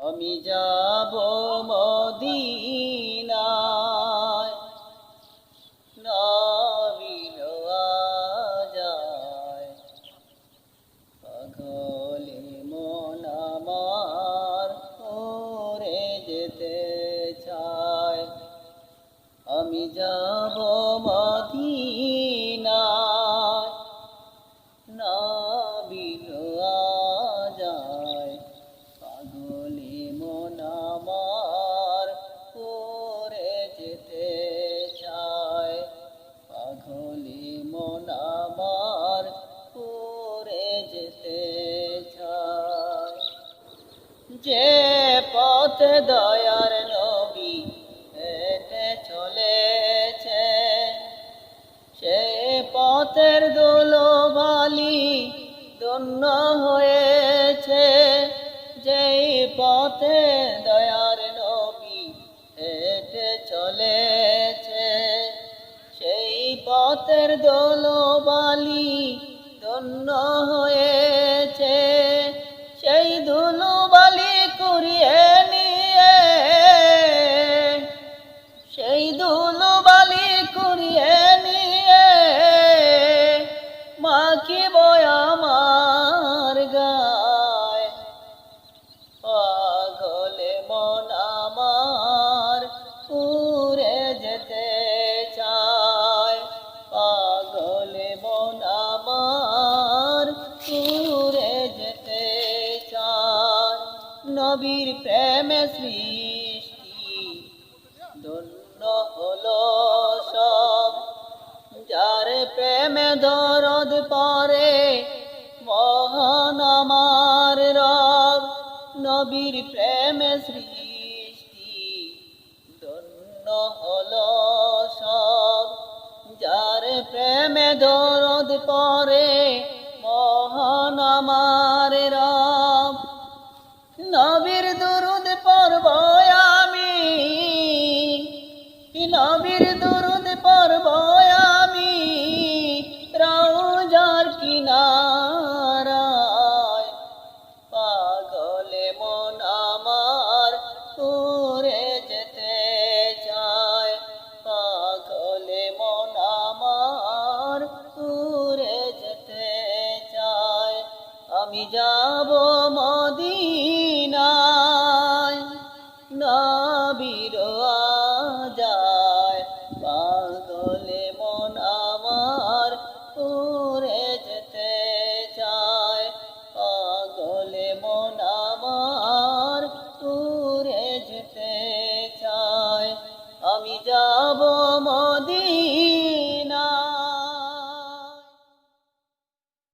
আমি যাব মদিনায়, নবীর আযায়, পাগলে মন আমার উড়ে যেতে চায়। আমি যাব মদিনায়, নবীর আযায়, পাগলে মন আমার উড়ে যেতে চায়। পাগলে মন আমার উড়ে যেতে চায়। যে পথে দয়ার নবী হেঁটে চলেছে, সে পথের ধুলোবালি ধন্য হয়েছে। যেই পথে দয়ার নবী হেঁটে চলেছে, সেই পথের ধুলোবালি ধন্য হয়েছে। সেই ধুলোবালি কুড়িয়ে নিয়ে, সেই ধুলোবালি কুড়িয়ে নিয়ে মাখিব আমার গায়। পাগলে মন আমার উড়ে যেতে চায়। পাগলে মন আমার উড়ে যেতে চায়। নবীর প্রেমে সৃষ্টি ধন্য হলো সব, যার প্রেমে দরদ পরে মহান আমার রব। নবীর প্রেমে সৃষ্টি ধন্য হলো সব, যার প্রেমে দরদ পরে মহান আমার রব। নবীর দুরুদ পড়ব আমি, নবীর দুরুদ পড়ব আমি রওজার কিনারায়। পাগলে মন আমার উড়ে যেতে চায়। পাগলে মন আমার উড়ে যেতে চায়। আমি যাব মদিনায়, নবীর আযায়, পাগলে মন আমার উড়ে যেতে চায়। পাগলে মন আমার উড়ে যেতে চায়। আমি যাব মদিনায়।